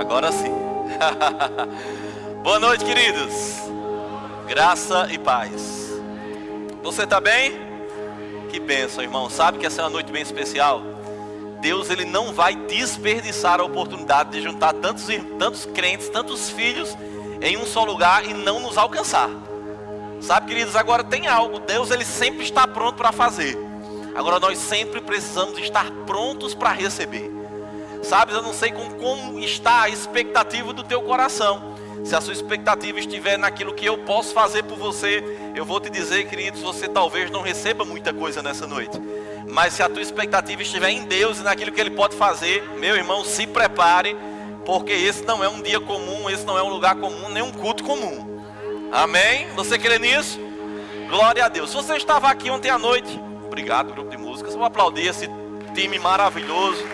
Agora sim. Boa noite, queridos. Graça e paz. Você está bem? Que bênção, irmão. Sabe que essa é uma noite bem especial? Deus, ele não vai desperdiçar a oportunidade de juntar tantos crentes, tantos filhos em um só lugar e não nos alcançar. Sabe, queridos, agora tem algo. Deus, ele sempre está pronto para fazer. Agora nós sempre precisamos estar prontos para receber. Sabe, eu não sei como está a expectativa do teu coração. Se a sua expectativa estiver naquilo que eu posso fazer por você, eu vou te dizer, queridos, você talvez não receba muita coisa nessa noite. Mas se a tua expectativa estiver em Deus e naquilo que Ele pode fazer, meu irmão, se prepare, porque esse não é um dia comum, esse não é um lugar comum, nem um culto comum. Amém? Você crê nisso? Glória a Deus. Se você estava aqui ontem à noite, obrigado, grupo de músicas, eu vou aplaudir esse time maravilhoso.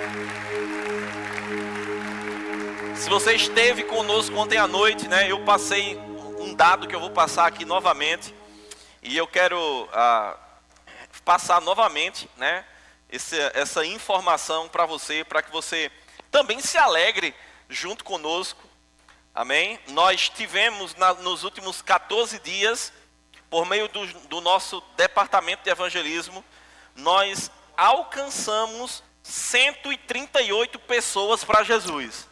Se você esteve conosco ontem à noite, né, eu passei um dado que eu vou passar aqui novamente. E eu quero passar novamente, né, essa informação para você, para que você também se alegre junto conosco. Amém? Nós tivemos nos últimos 14 dias, por meio do nosso departamento de evangelismo, nós alcançamos 138 pessoas para Jesus.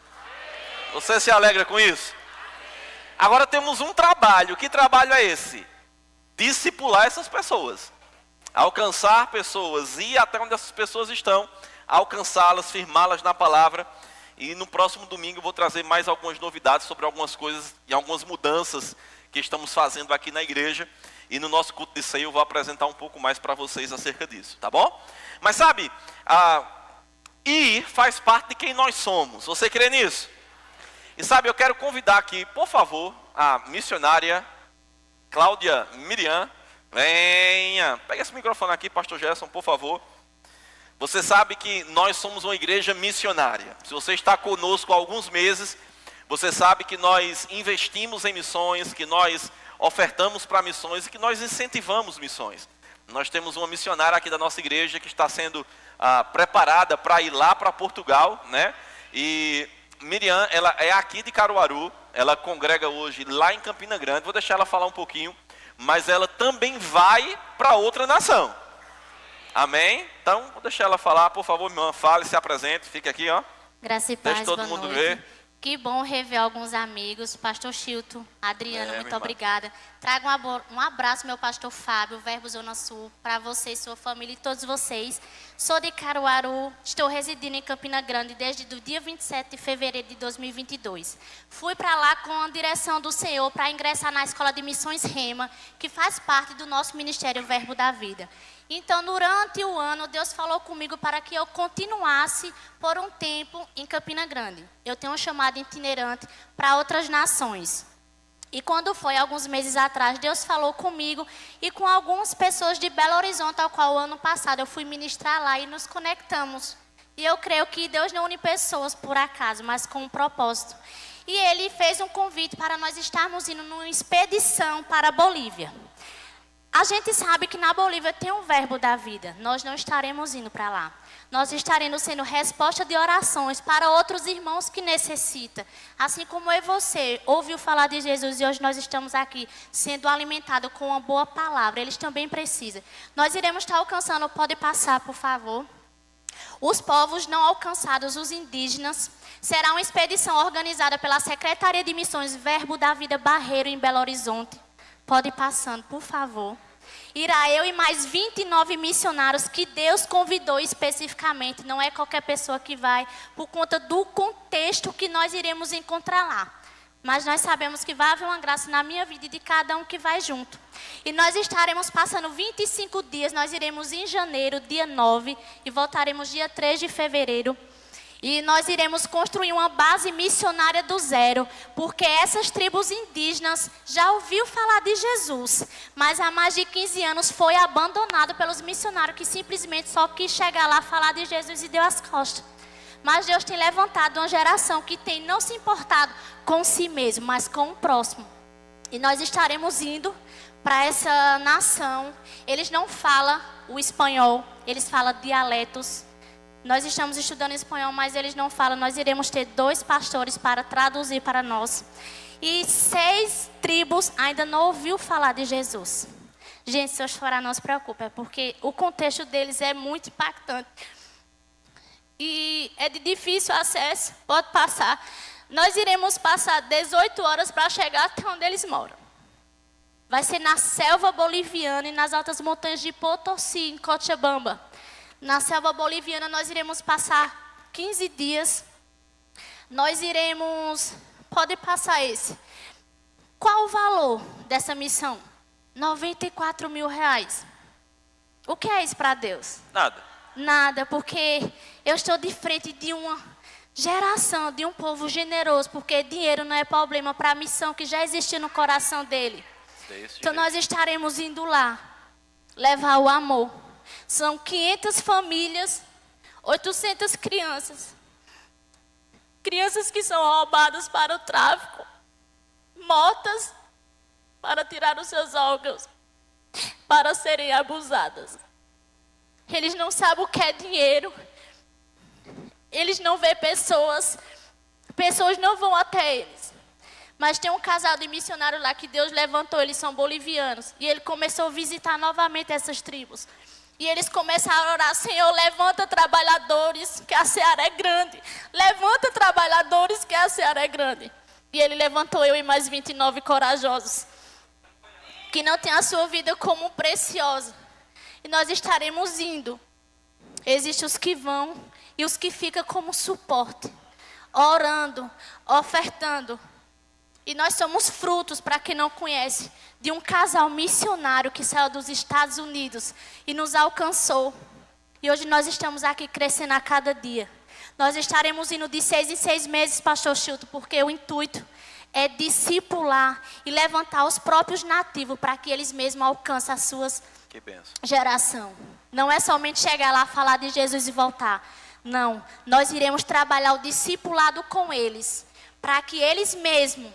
Você se alegra com isso? Agora temos um trabalho. Que trabalho é esse? Discipular essas pessoas. Alcançar pessoas, ir até onde essas pessoas estão, alcançá-las, firmá-las na palavra. E no próximo domingo eu vou trazer mais algumas novidades sobre algumas coisas e algumas mudanças que estamos fazendo aqui na igreja. E no nosso culto de ceia eu vou apresentar um pouco mais para vocês acerca disso, tá bom? Mas sabe, ir faz parte de quem nós somos. Você crê nisso? E sabe, eu quero convidar aqui, por favor, a missionária Cláudia Miriam. Venha, pega esse microfone aqui, pastor Gerson, por favor. Você sabe que nós somos uma igreja missionária. Se você está conosco há alguns meses, você sabe que nós investimos em missões, que nós ofertamos para missões e que nós incentivamos missões. Nós temos uma missionária aqui da nossa igreja que está sendo preparada para ir lá para Portugal, né? E Miriam, ela é aqui de Caruaru, ela congrega hoje lá em Campina Grande, vou deixar ela falar um pouquinho, mas ela também vai para outra nação. Amém? Então, vou deixar ela falar, por favor, minha irmã, fale, se apresente, fique aqui, ó. Graça e paz, deixa todo mundo noite. ver. Que bom rever alguns amigos, pastor Chilton, Adriano, muito obrigada. Trago um abraço, meu pastor Fábio, Verbo Zona Sul, para você, sua família e todos vocês. Sou de Caruaru, estou residindo em Campina Grande desde o dia 27 de fevereiro de 2022. Fui para lá com a direção do Senhor para ingressar na Escola de Missões Rema, que faz parte do nosso ministério Verbo da Vida. Então, durante o ano, Deus falou comigo para que eu continuasse por um tempo em Campina Grande. Eu tenho um chamado itinerante para outras nações. E quando foi, alguns meses atrás, Deus falou comigo e com algumas pessoas de Belo Horizonte, ao qual o ano passado eu fui ministrar lá e nos conectamos. E eu creio que Deus não une pessoas por acaso, mas com um propósito. E Ele fez um convite para nós estarmos indo numa expedição para a Bolívia. A gente sabe que na Bolívia tem um Verbo da Vida. Nós não estaremos indo para lá. Nós estaremos sendo resposta de orações para outros irmãos que necessitam. Assim como eu e você ouviu falar de Jesus e hoje nós estamos aqui sendo alimentados com uma boa palavra. Eles também precisam. Nós iremos estar alcançando, pode passar, por favor. Os povos não alcançados, os indígenas. Será uma expedição organizada pela Secretaria de Missões Verbo da Vida Barreiro em Belo Horizonte. Pode ir passando, por favor. Irá eu e mais 29 missionários que Deus convidou especificamente. Não é qualquer pessoa que vai, por conta do contexto que nós iremos encontrar lá. Mas nós sabemos que vai haver uma graça na minha vida e de cada um que vai junto. E nós estaremos passando 25 dias. Nós iremos em janeiro, dia 9, e voltaremos dia 3 de fevereiro. E nós iremos construir uma base missionária do zero, porque essas tribos indígenas já ouviu falar de Jesus, mas há mais de 15 anos foi abandonado pelos missionários que simplesmente só quis chegar lá, falar de Jesus e deu as costas. Mas Deus tem levantado uma geração que tem não se importado com si mesmo, mas com o próximo. E nós estaremos indo para essa nação. Eles não falam o espanhol, eles falam dialetos. Nós estamos estudando espanhol, mas eles não falam. Nós iremos ter 2 pastores para traduzir para nós. E 6 tribos ainda não ouviu falar de Jesus. Gente, se eu chorar, não se preocupe, é porque o contexto deles é muito impactante. E é de difícil acesso, pode passar. Nós iremos passar 18 horas para chegar até onde eles moram. Vai ser na selva boliviana e nas altas montanhas de Potosí, em Cochabamba. Na selva boliviana nós iremos passar 15 dias. Nós iremos... Pode passar esse. Qual o valor dessa missão? R$94 mil. O que é isso para Deus? Nada. Nada, porque eu estou de frente de uma geração, de um povo generoso, porque dinheiro não é problema para a missão que já existe no coração dele. Então nós estaremos indo lá, levar o amor. São 500 famílias, 800 crianças. Crianças que são roubadas para o tráfico, mortas para tirar os seus órgãos, para serem abusadas. Eles não sabem o que é dinheiro. Eles não veem pessoas. Pessoas não vão até eles. Mas tem um casal de missionários lá que Deus levantou. Eles são bolivianos. E ele começou a visitar novamente essas tribos. E eles começaram a orar: Senhor, levanta trabalhadores, que a seara é grande. Levanta trabalhadores, que a seara é grande. E ele levantou eu e mais 29 corajosos, que não têm a sua vida como preciosa. E nós estaremos indo. Existem os que vão e os que ficam como suporte, orando, ofertando. E nós somos frutos, para quem não conhece, de um casal missionário que saiu dos Estados Unidos e nos alcançou. E hoje nós estamos aqui crescendo a cada dia. Nós estaremos indo de 6 em 6 meses, pastor Chilton, porque o intuito é discipular e levantar os próprios nativos para que eles mesmos alcancem as suas geração. Não é somente chegar lá, falar de Jesus e voltar. Não, nós iremos trabalhar o discipulado com eles, para que eles mesmos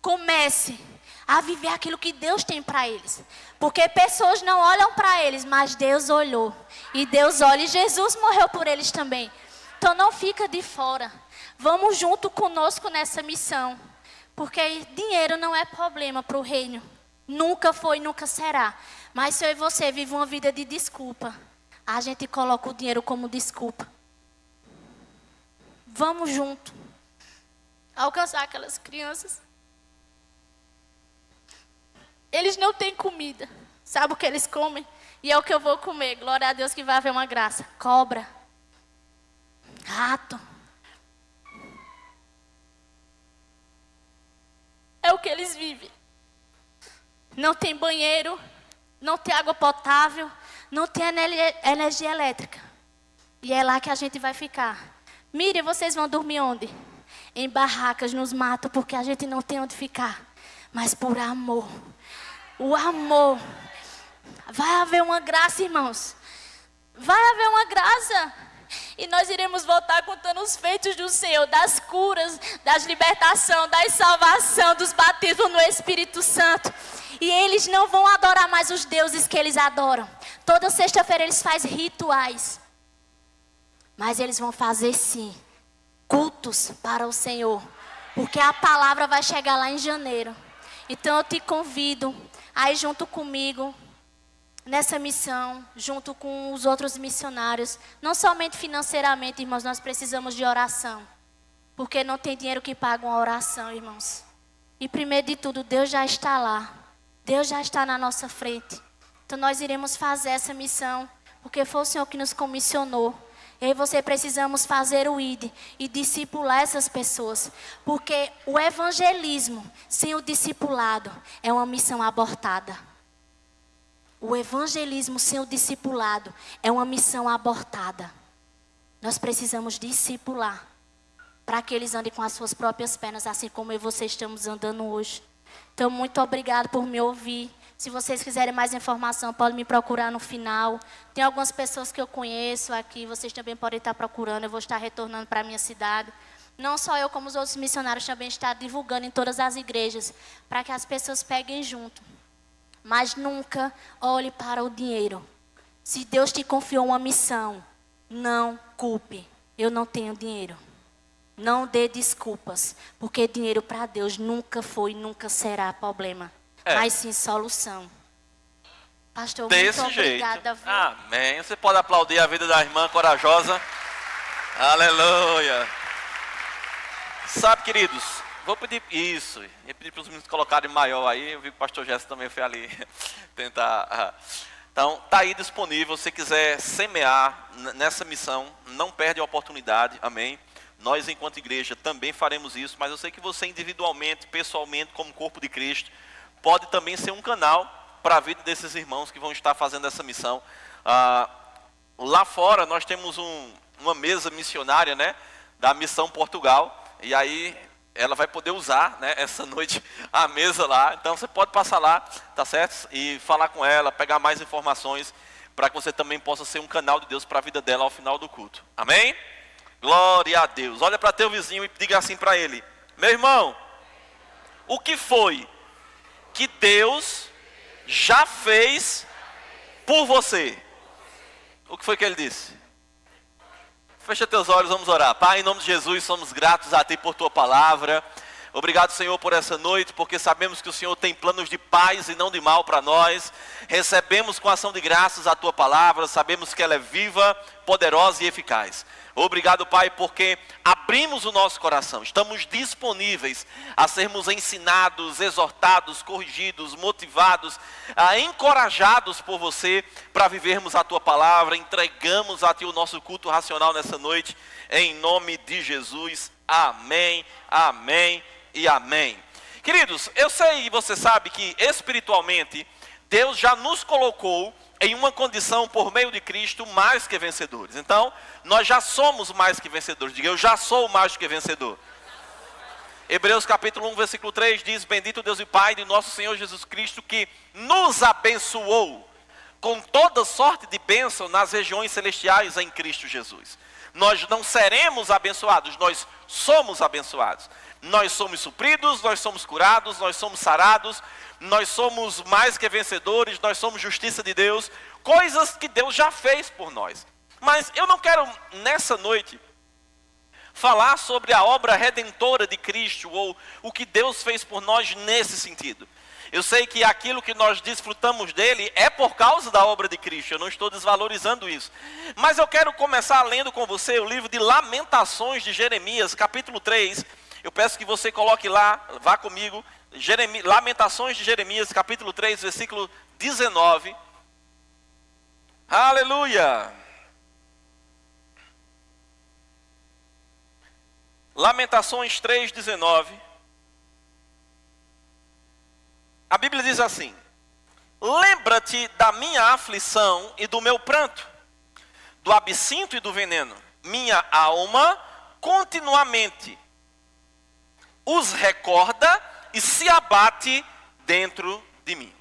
comecem a viver aquilo que Deus tem para eles. Porque pessoas não olham para eles, mas Deus olhou. E Deus olha, e Jesus morreu por eles também. Então não fica de fora. Vamos junto conosco nessa missão. Porque dinheiro não é problema para o reino. Nunca foi, nunca será. Mas se eu e você vivem uma vida de desculpa, a gente coloca o dinheiro como desculpa. Vamos junto. Alcançar aquelas crianças. Eles não têm comida. Sabe o que eles comem? E é o que eu vou comer. Glória a Deus que vai haver uma graça. Cobra. Rato. É o que eles vivem. Não tem banheiro, não tem água potável, não tem energia elétrica. E é lá que a gente vai ficar. Miriam, vocês vão dormir onde? Em barracas, nos matos, porque a gente não tem onde ficar. Mas por amor. O amor. Vai haver uma graça, irmãos. Vai haver uma graça. E nós iremos voltar contando os feitos do Senhor, das curas, das libertação, da salvação, dos batismos no Espírito Santo. E eles não vão adorar mais os deuses que eles adoram. Toda sexta-feira eles fazem rituais. Mas eles vão fazer sim cultos para o Senhor. Porque a palavra vai chegar lá em janeiro. Então eu te convido a ir junto comigo nessa missão, junto com os outros missionários. Não somente financeiramente, irmãos, nós precisamos de oração. Porque não tem dinheiro que pague uma oração, irmãos. E primeiro de tudo, Deus já está lá. Deus já está na nossa frente. Então nós iremos fazer essa missão, porque foi o Senhor que nos comissionou. Eu e você precisamos fazer o ID e discipular essas pessoas. Porque o evangelismo sem o discipulado é uma missão abortada. O evangelismo sem o discipulado é uma missão abortada. Nós precisamos discipular para que eles andem com as suas próprias pernas, assim como eu e você estamos andando hoje. Então, muito obrigado por me ouvir. Se vocês quiserem mais informação, podem me procurar no final. Tem algumas pessoas que eu conheço aqui, vocês também podem estar procurando. Eu vou estar retornando para a minha cidade. Não só eu, como os outros missionários também estão divulgando em todas as igrejas, para que as pessoas peguem junto. Mas nunca olhe para o dinheiro. Se Deus te confiou uma missão, não culpe. Eu não tenho dinheiro. Não dê desculpas, porque dinheiro para Deus nunca foi, nunca será problema, mas sim solução. Pastor, desse muito obrigada. Jeito. Amém. Você pode aplaudir a vida da irmã corajosa. Aleluia. Sabe, queridos, vou pedir isso. Eu pedi para os meninos colocarem maior aí. Eu vi que o pastor Jéssica também foi ali tentar. Então, está aí disponível. Se você quiser semear nessa missão, não perde a oportunidade. Amém. Nós, enquanto igreja, também faremos isso. Mas eu sei que você individualmente, pessoalmente, como corpo de Cristo, pode também ser um canal para a vida desses irmãos que vão estar fazendo essa missão. Lá fora nós temos uma mesa missionária, né, da Missão Portugal, e aí ela vai poder usar, né, essa noite a mesa lá. Então você pode passar lá, tá certo? E falar com ela, pegar mais informações, para que você também possa ser um canal de Deus para a vida dela ao final do culto. Amém? Glória a Deus. Olha para teu vizinho e diga assim para ele: meu irmão, o que foi que Deus já fez por você? O que foi que ele disse? Fecha teus olhos, vamos orar. Pai, em nome de Jesus, somos gratos a Ti por Tua palavra. Obrigado, Senhor, por essa noite, porque sabemos que o Senhor tem planos de paz e não de mal para nós. Recebemos com ação de graças a Tua palavra, sabemos que ela é viva, poderosa e eficaz. Obrigado, Pai, porque abrimos o nosso coração, estamos disponíveis a sermos ensinados, exortados, corrigidos, motivados, encorajados por Você para vivermos a Tua palavra. Entregamos a Ti o nosso culto racional nessa noite, em nome de Jesus. Amém, amém e amém. Queridos, eu sei e você sabe que espiritualmente Deus já nos colocou em uma condição por meio de Cristo mais que vencedores. Então, nós já somos mais que vencedores. Diga, eu já sou mais que vencedor. Hebreus capítulo 1, versículo 3 diz: bendito Deus e Pai de nosso Senhor Jesus Cristo, que nos abençoou com toda sorte de bênção nas regiões celestiais em Cristo Jesus. Nós não seremos abençoados, nós somos abençoados. Nós somos supridos, nós somos curados, nós somos sarados, nós somos mais que vencedores, nós somos justiça de Deus, coisas que Deus já fez por nós. Mas eu não quero, nessa noite, falar sobre a obra redentora de Cristo, ou o que Deus fez por nós nesse sentido. Eu sei que aquilo que nós desfrutamos dele é por causa da obra de Cristo, eu não estou desvalorizando isso. Mas eu quero começar lendo com você o livro de Lamentações de Jeremias, capítulo 3. Eu peço que você coloque lá, vá comigo, Lamentações de Jeremias, capítulo 3, versículo 19. Aleluia! Lamentações 3, 19. A Bíblia diz assim: lembra-te da minha aflição e do meu pranto, do absinto e do veneno. Minha alma continuamente os recorda e se abate dentro de mim.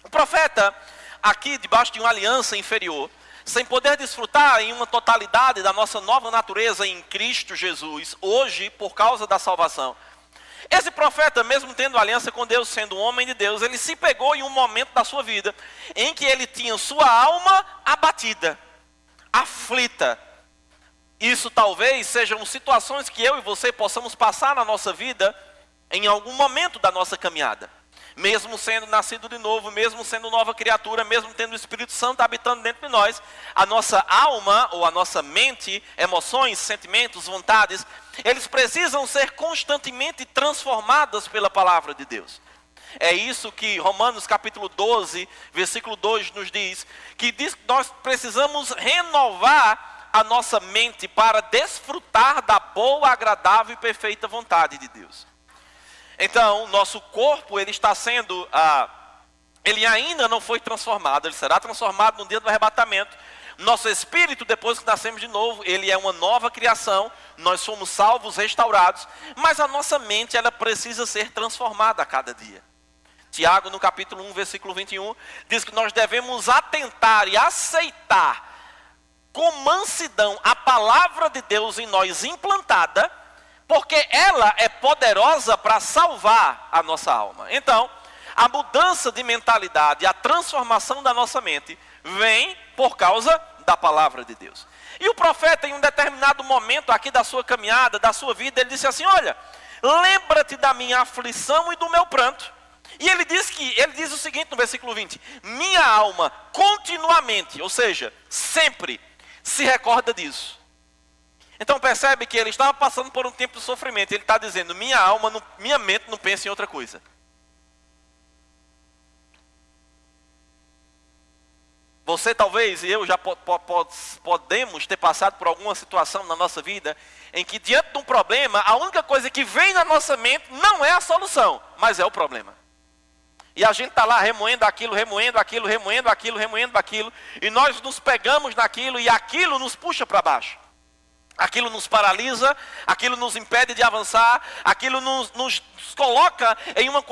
O profeta, aqui debaixo de uma aliança inferior, sem poder desfrutar em uma totalidade da nossa nova natureza em Cristo Jesus, hoje, por causa da salvação, esse profeta, mesmo tendo aliança com Deus, sendo um homem de Deus, ele se pegou em um momento da sua vida em que ele tinha sua alma abatida, aflita. Isso talvez sejam situações que eu e você possamos passar na nossa vida em algum momento da nossa caminhada. Mesmo sendo nascido de novo, mesmo sendo nova criatura, mesmo tendo o Espírito Santo habitando dentro de nós, a nossa alma ou a nossa mente, emoções, sentimentos, vontades, eles precisam ser constantemente transformadas pela palavra de Deus. É isso que Romanos capítulo 12, versículo 2 nos diz, que diz que nós precisamos renovar a nossa mente para desfrutar da boa, agradável e perfeita vontade de Deus. Então, nosso corpo, ele está sendo, ele ainda não foi transformado, ele será transformado no dia do arrebatamento. Nosso espírito, depois que nascemos de novo, ele é uma nova criação, nós somos salvos, restaurados, mas a nossa mente, ela precisa ser transformada a cada dia. Tiago, no capítulo 1, versículo 21, diz que nós devemos atentar e aceitar com mansidão a palavra de Deus em nós implantada, porque ela é poderosa para salvar a nossa alma. Então, a mudança de mentalidade, a transformação da nossa mente, vem por causa da palavra de Deus. E o profeta, em um determinado momento aqui da sua caminhada, da sua vida, ele disse assim: olha, lembra-te da minha aflição e do meu pranto. E ele diz o seguinte no versículo 20: minha alma continuamente, ou seja, sempre se recorda disso. Então percebe que ele estava passando por um tempo de sofrimento. Ele está dizendo: minha alma, minha mente não pensa em outra coisa. Você talvez e eu já podemos ter passado por alguma situação na nossa vida em que diante de um problema, a única coisa que vem na nossa mente não é a solução, mas é o problema. E a gente está lá remoendo aquilo, e nós nos pegamos naquilo e aquilo nos puxa para baixo. Aquilo nos paralisa, aquilo nos impede de avançar, aquilo nos coloca em uma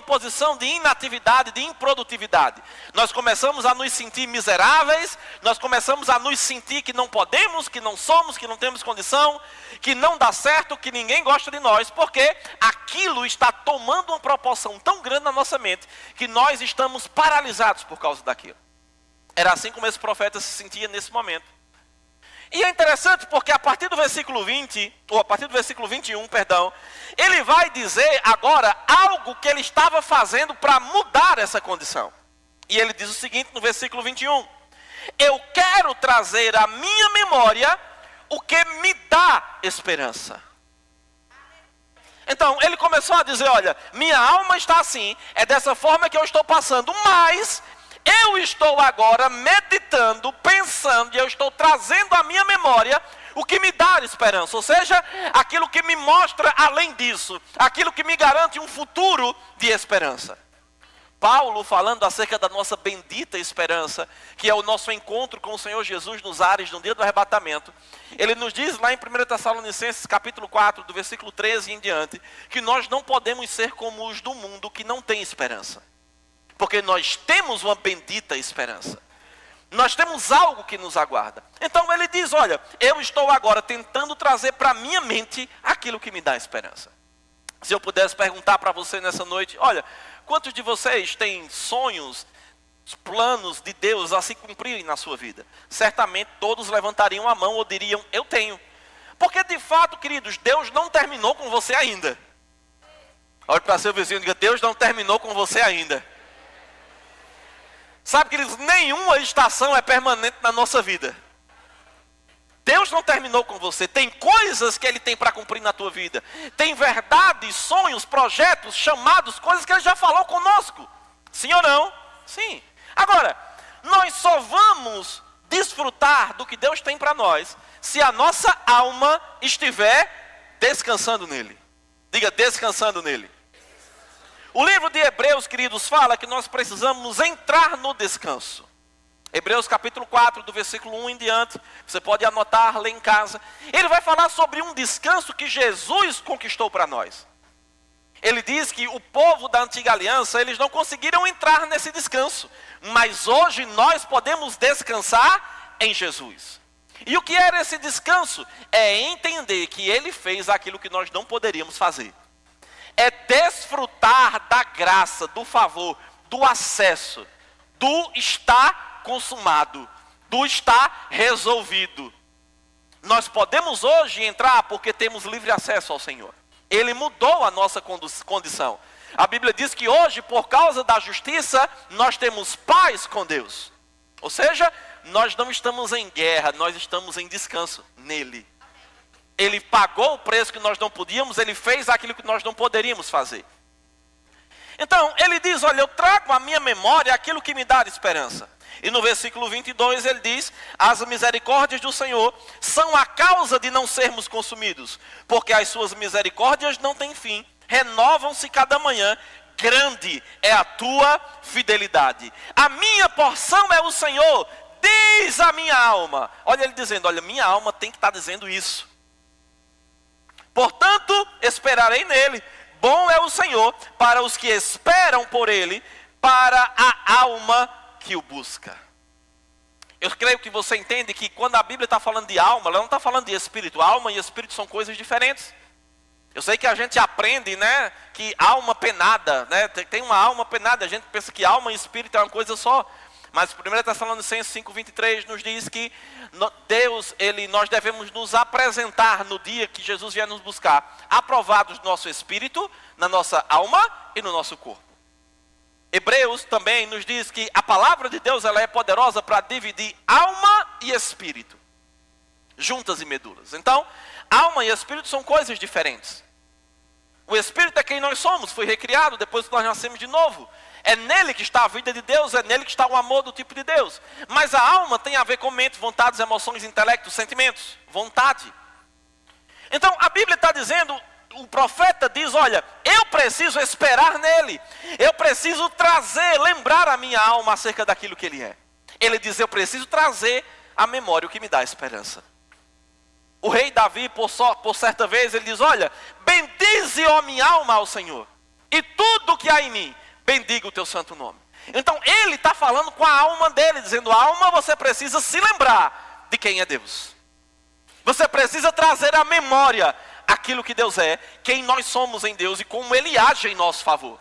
posição de inatividade, de improdutividade. Nós começamos a nos sentir miseráveis, nós começamos a nos sentir que não podemos, que não somos, que não temos condição, que não dá certo, que ninguém gosta de nós, porque aquilo está tomando uma proporção tão grande na nossa mente, que nós estamos paralisados por causa daquilo. Era assim como esse profeta se sentia nesse momento. E é interessante porque a partir do versículo 21, ele vai dizer agora algo que ele estava fazendo para mudar essa condição. E ele diz o seguinte no versículo 21: eu quero trazer à minha memória o que me dá esperança. Então ele começou a dizer: olha, minha alma está assim, é dessa forma que eu estou passando, mas eu estou agora meditando, pensando, e eu estou trazendo à minha memória o que me dá esperança. Ou seja, aquilo que me mostra além disso, aquilo que me garante um futuro de esperança. Paulo, falando acerca da nossa bendita esperança, que é o nosso encontro com o Senhor Jesus nos ares no dia do arrebatamento, ele nos diz lá em 1 Tessalonicenses capítulo 4, do versículo 13 em diante, que nós não podemos ser como os do mundo que não têm esperança. Porque nós temos uma bendita esperança. Nós temos algo que nos aguarda. Então ele diz: olha, eu estou agora tentando trazer para a minha mente aquilo que me dá esperança. Se eu pudesse perguntar para você nessa noite: olha, quantos de vocês têm sonhos, planos de Deus a se cumprirem na sua vida? Certamente todos levantariam a mão ou diriam: eu tenho. Porque de fato, queridos, Deus não terminou com você ainda. Olhe para seu vizinho e diga: Deus não terminou com você ainda. Sabe, queridos, nenhuma estação é permanente na nossa vida. Deus não terminou com você. Tem coisas que Ele tem para cumprir na tua vida. Tem verdades, sonhos, projetos, chamados, coisas que Ele já falou conosco. Sim ou não? Sim. Agora, nós só vamos desfrutar do que Deus tem para nós se a nossa alma estiver descansando nele. Diga: descansando nele. O livro de Hebreus, queridos, fala que nós precisamos entrar no descanso. Hebreus capítulo 4, do versículo 1 em diante, você pode anotar, ler em casa. Ele vai falar sobre um descanso que Jesus conquistou para nós. Ele diz que o povo da antiga aliança, eles não conseguiram entrar nesse descanso. Mas hoje nós podemos descansar em Jesus. E o que era esse descanso? É entender que Ele fez aquilo que nós não poderíamos fazer. É desfrutar da graça, do favor, do acesso, do estar consumado, do estar resolvido. Nós podemos hoje entrar porque temos livre acesso ao Senhor. Ele mudou a nossa condição. A Bíblia diz que hoje, por causa da justiça, nós temos paz com Deus. Ou seja, nós não estamos em guerra, nós estamos em descanso nele. Ele pagou o preço que nós não podíamos, Ele fez aquilo que nós não poderíamos fazer. Então, Ele diz: olha, eu trago à minha memória aquilo que me dá esperança. E no versículo 22 ele diz: as misericórdias do Senhor são a causa de não sermos consumidos, porque as suas misericórdias não têm fim, renovam-se cada manhã, grande é a tua fidelidade. A minha porção é o Senhor, diz a minha alma. Olha ele dizendo: olha, minha alma tem que estar dizendo isso. Portanto, esperarei nele. Bom é o Senhor para os que esperam por ele, para a alma que o busca. Eu creio que você entende que quando a Bíblia está falando de alma, ela não está falando de espírito. Alma e espírito são coisas diferentes. Eu sei que a gente aprende, né, que alma penada, né, tem uma alma penada. A gente pensa que alma e espírito é uma coisa só. Mas 1 Tessalonicenses 5:23 nos diz que nós devemos nos apresentar no dia que Jesus vier nos buscar, aprovados no nosso espírito, na nossa alma e no nosso corpo. Hebreus também nos diz que a palavra de Deus ela é poderosa para dividir alma e espírito, juntas e medulas. Então, alma e espírito são coisas diferentes. O espírito é quem nós somos, foi recriado depois que nós nascemos de novo. É nele que está a vida de Deus, é nele que está o amor do tipo de Deus. Mas a alma tem a ver com mente, vontades, emoções, intelecto, sentimentos, vontade. Então a Bíblia está dizendo, o profeta diz, olha, eu preciso esperar nele. Eu preciso trazer, lembrar a minha alma acerca daquilo que ele é. Ele diz, eu preciso trazer à memória o que me dá esperança. O rei Davi, por certa vez, ele diz, olha, bendize, ó minha alma, ao Senhor, e tudo que há em mim, bendiga o teu santo nome. Então ele está falando com a alma dele, dizendo, alma, você precisa se lembrar de quem é Deus. Você precisa trazer à memória aquilo que Deus é, quem nós somos em Deus e como ele age em nosso favor.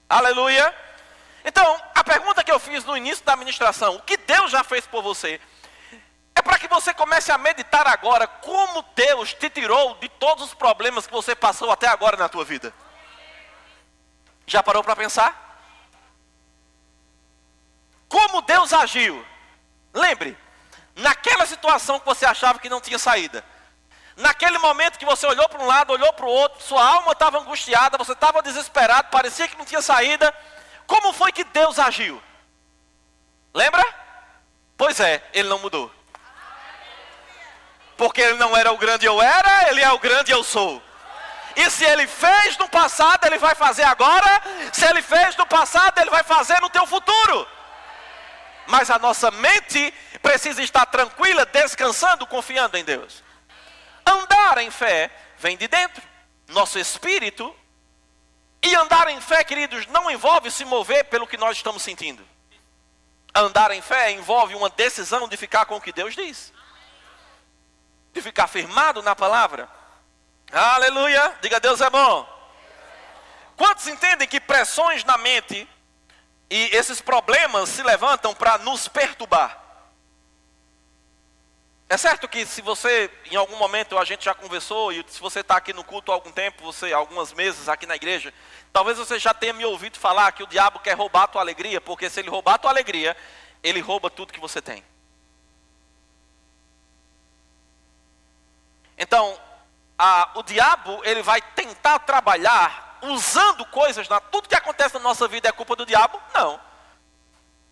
Aleluia. Então, a pergunta que eu fiz no início da ministração, o que Deus já fez por você, é para que você comece a meditar agora como Deus te tirou de todos os problemas que você passou até agora na tua vida. Já parou para pensar? Como Deus agiu? Lembre, naquela situação que você achava que não tinha saída, naquele momento que você olhou para um lado, olhou para o outro, sua alma estava angustiada, você estava desesperado, parecia que não tinha saída, como foi que Deus agiu? Lembra? Pois é, ele não mudou. Porque ele não era o grande eu era, ele é o grande eu sou. E se ele fez no passado, ele vai fazer agora. Se ele fez no passado, ele vai fazer no teu futuro. Mas a nossa mente precisa estar tranquila, descansando, confiando em Deus. Andar em fé vem de dentro, nosso espírito. E andar em fé, queridos, não envolve se mover pelo que nós estamos sentindo. Andar em fé envolve uma decisão de ficar com o que Deus diz. De ficar firmado na palavra. Aleluia, diga Deus é bom. Quantos entendem que pressões na mente e esses problemas se levantam para nos perturbar? É certo que se você, em algum momento, a gente já conversou, e se você está aqui no culto há algum tempo, algumas meses aqui na igreja, talvez você já tenha me ouvido falar que o diabo quer roubar a tua alegria, porque se ele roubar a tua alegria, ele rouba tudo que você tem. Então, o diabo, ele vai tentar trabalhar usando coisas, tudo que acontece na nossa vida é culpa do diabo? Não.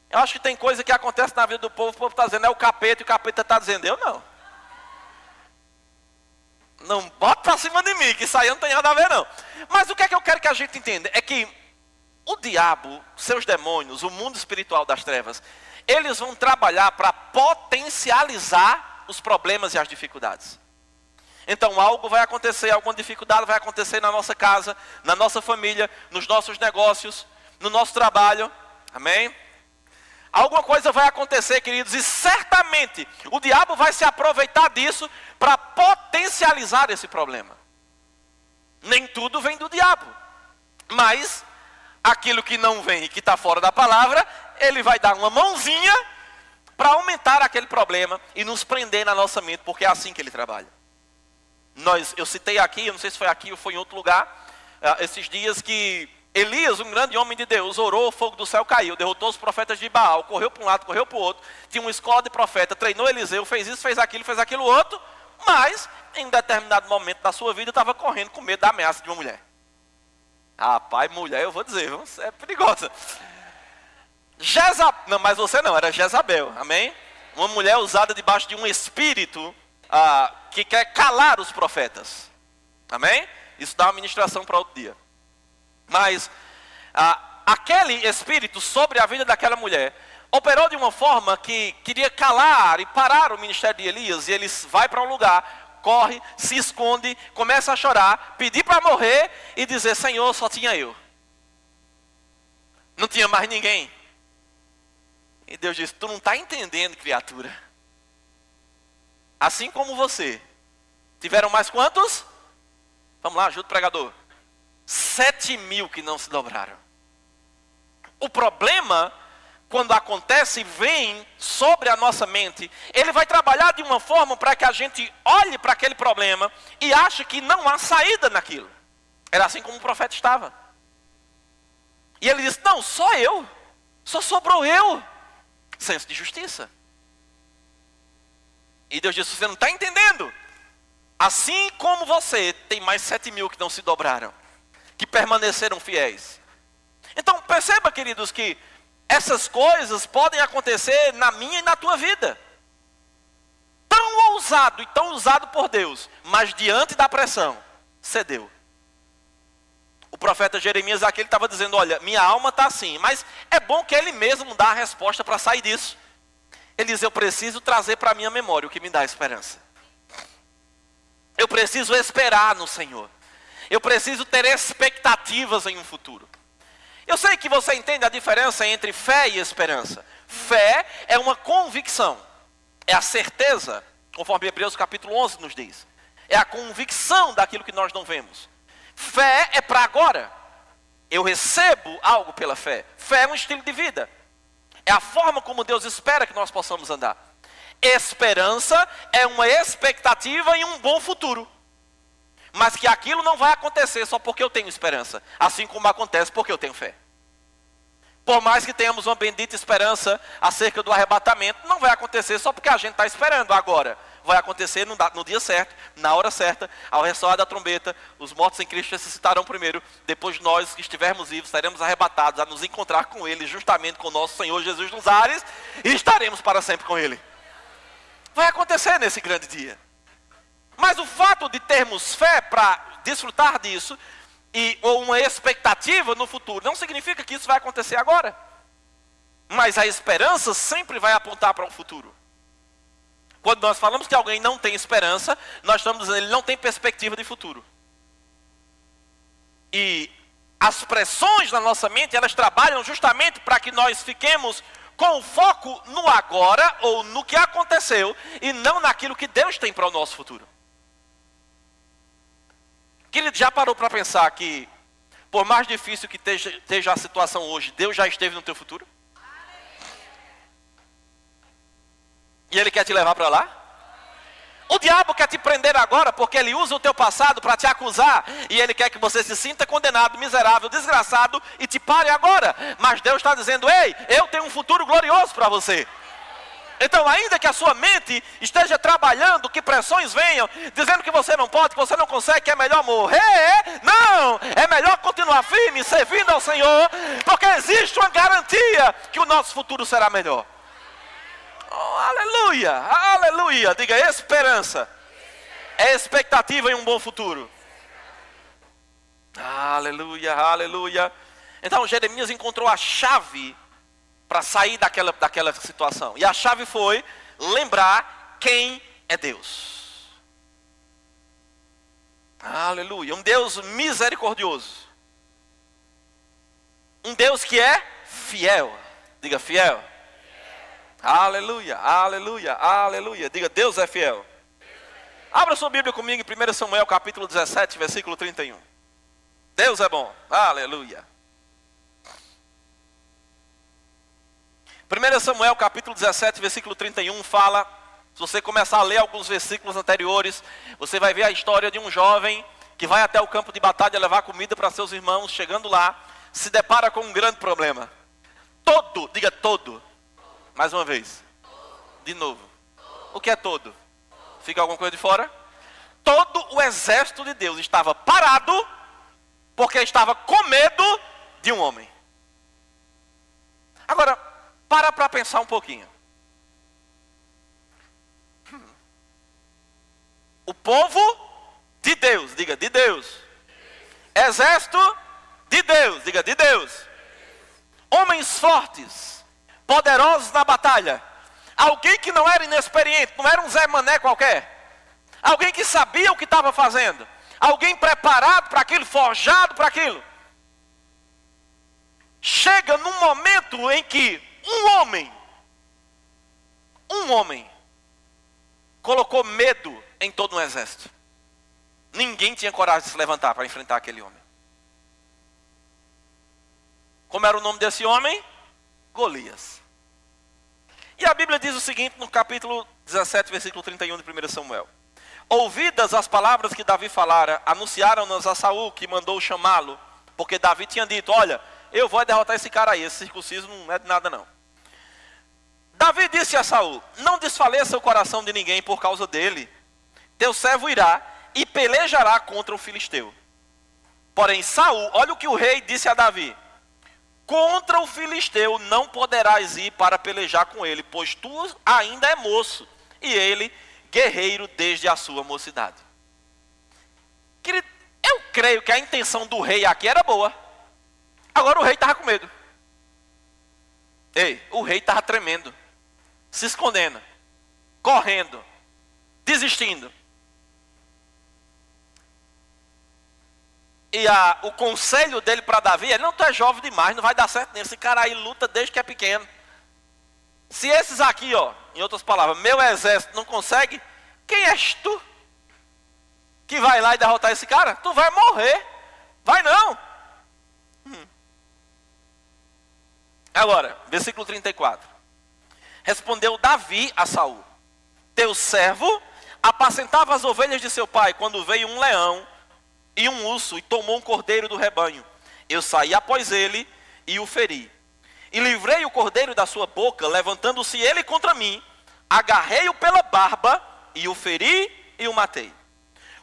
Eu acho que tem coisa que acontece na vida do povo, o povo está dizendo é o capeta, e o capeta está dizendo, eu não. Não bota para cima de mim, que isso aí não tem nada a ver não. Mas o que é que eu quero que a gente entenda? É que o diabo, seus demônios, o mundo espiritual das trevas, eles vão trabalhar para potencializar os problemas e as dificuldades. Então algo vai acontecer, alguma dificuldade vai acontecer na nossa casa, na nossa família, nos nossos negócios, no nosso trabalho. Amém? Alguma coisa vai acontecer, queridos, e certamente o diabo vai se aproveitar disso para potencializar esse problema. Nem tudo vem do diabo, mas aquilo que não vem e que está fora da palavra, ele vai dar uma mãozinha para aumentar aquele problema e nos prender na nossa mente, porque é assim que ele trabalha. Eu citei aqui, eu não sei se foi aqui ou foi em outro lugar, esses dias que Elias, um grande homem de Deus, orou, o fogo do céu caiu, derrotou os profetas de Baal, correu para um lado, correu para o outro, tinha uma escola de profeta, treinou Eliseu, fez isso, fez aquilo outro, mas em um determinado momento da sua vida estava correndo com medo da ameaça de uma mulher. Rapaz, mulher, eu vou dizer, é perigosa. Não, mas você não, era Jezabel, amém? Uma mulher usada debaixo de um espírito que quer calar os profetas. Amém? Isso dá uma ministração para outro dia. Mas aquele espírito sobre a vida daquela mulher operou de uma forma que queria calar e parar o ministério de Elias. E ele vai para um lugar, corre, se esconde, começa a chorar, pedir para morrer e dizer, Senhor, só tinha eu. Não tinha mais ninguém. E Deus disse, tu não está entendendo, criatura. Assim como você. Tiveram mais quantos? Vamos lá, ajuda o pregador. 7.000 que não se dobraram. O problema quando acontece, vem sobre a nossa mente, ele vai trabalhar de uma forma para que a gente olhe para aquele problema e ache que não há saída naquilo. Era assim como o profeta estava. E ele disse, não, só sobrou eu. Senso de justiça. E Deus disse, você não está entendendo? Assim como você, tem mais 7.000 que não se dobraram, que permaneceram fiéis. Então perceba, queridos, que essas coisas podem acontecer na minha e na tua vida. Tão ousado e tão usado por Deus, mas diante da pressão, cedeu. O profeta Jeremias aqui estava dizendo, olha, minha alma está assim, mas é bom que ele mesmo dá a resposta para sair disso. Ele diz, eu preciso trazer para a minha memória o que me dá esperança. Eu preciso esperar no Senhor. Eu preciso ter expectativas em um futuro. Eu sei que você entende a diferença entre fé e esperança. Fé é uma convicção. É a certeza, conforme Hebreus capítulo 11 nos diz. É a convicção daquilo que nós não vemos. Fé é para agora. Eu recebo algo pela fé. Fé é um estilo de vida. É a forma como Deus espera que nós possamos andar. Esperança é uma expectativa em um bom futuro. Mas que aquilo não vai acontecer só porque eu tenho esperança. Assim como acontece porque eu tenho fé. Por mais que tenhamos uma bendita esperança acerca do arrebatamento, não vai acontecer só porque a gente está esperando agora. Vai acontecer no dia certo, na hora certa, ao ressoar da trombeta, os mortos em Cristo ressuscitarão primeiro, depois nós que estivermos vivos, seremos arrebatados a nos encontrar com Ele, justamente com o nosso Senhor Jesus nos ares, e estaremos para sempre com Ele. Vai acontecer nesse grande dia. Mas o fato de termos fé para desfrutar disso, ou uma expectativa no futuro, não significa que isso vai acontecer agora. Mas a esperança sempre vai apontar para um futuro. Quando nós falamos que alguém não tem esperança, nós estamos dizendo que ele não tem perspectiva de futuro. E as pressões na nossa mente, elas trabalham justamente para que nós fiquemos com o foco no agora, ou no que aconteceu, e não naquilo que Deus tem para o nosso futuro. Querido, já parou para pensar que, por mais difícil que esteja a situação hoje, Deus já esteve no teu futuro? E Ele quer te levar para lá? O diabo quer te prender agora porque ele usa o teu passado para te acusar. E ele quer que você se sinta condenado, miserável, desgraçado e te pare agora. Mas Deus está dizendo, ei, eu tenho um futuro glorioso para você. Então, ainda que a sua mente esteja trabalhando, que pressões venham, dizendo que você não pode, que você não consegue, que é melhor morrer, não, é melhor continuar firme, servindo ao Senhor, porque existe uma garantia que o nosso futuro será melhor. Oh, aleluia, aleluia, diga esperança, é expectativa em um bom futuro. Aleluia, aleluia. Então, Jeremias encontrou a chave para sair daquela situação. E a chave foi lembrar quem é Deus. Aleluia. Um Deus misericordioso. Um Deus que é fiel. Diga fiel. Aleluia, aleluia, aleluia. Diga, Deus é fiel. Abra sua Bíblia comigo em 1 Samuel capítulo 17, versículo 31. Deus é bom. Aleluia. 1 Samuel capítulo 17, versículo 31 fala, se você começar a ler alguns versículos anteriores, você vai ver a história de um jovem que vai até o campo de batalha levar comida para seus irmãos. Chegando lá, se depara com um grande problema. Diga todo. Mais uma vez. De novo. O que é todo? Fica alguma coisa de fora? Todo o exército de Deus estava parado porque estava com medo de um homem. Agora, para pensar um pouquinho. O povo de Deus, diga de Deus. Exército de Deus, diga de Deus. Homens fortes, poderosos na batalha. Alguém que não era inexperiente, não era um Zé Mané qualquer. Alguém que sabia o que estava fazendo. Alguém preparado para aquilo, forjado para aquilo. Chega num momento em que um homem colocou medo em todo um exército. Ninguém tinha coragem de se levantar para enfrentar aquele homem. Como era o nome desse homem? Golias. E a Bíblia diz o seguinte no capítulo 17, versículo 31 de 1 Samuel. Ouvidas as palavras que Davi falara, anunciaram-nas a Saul, que mandou chamá-lo, porque Davi tinha dito, olha, eu vou derrotar esse cara aí, esse circunciso não é de nada não. Davi disse a Saul, não desfaleça o coração de ninguém por causa dele. Teu servo irá e pelejará contra o filisteu. Porém Saul, olha o que o rei disse a Davi. Contra o filisteu não poderás ir para pelejar com ele, pois tu ainda é moço, e ele guerreiro desde a sua mocidade. Querido, eu creio que a intenção do rei aqui era boa. Agora o rei estava com medo. O rei estava tremendo, se escondendo, correndo, desistindo. E o conselho dele para Davi é, não, tu é jovem demais, não vai dar certo nem. Esse cara aí luta desde que é pequeno. Se esses aqui, em outras palavras, meu exército não consegue, quem és tu que vai lá e derrotar esse cara? Tu vai morrer. Vai não. Agora, versículo 34. Respondeu Davi a Saul, teu servo apacentava as ovelhas de seu pai, quando veio um leão e um urso, e tomou um cordeiro do rebanho. Eu saí após ele e o feri. E livrei o cordeiro da sua boca, levantando-se ele contra mim, agarrei-o pela barba, e o feri e o matei.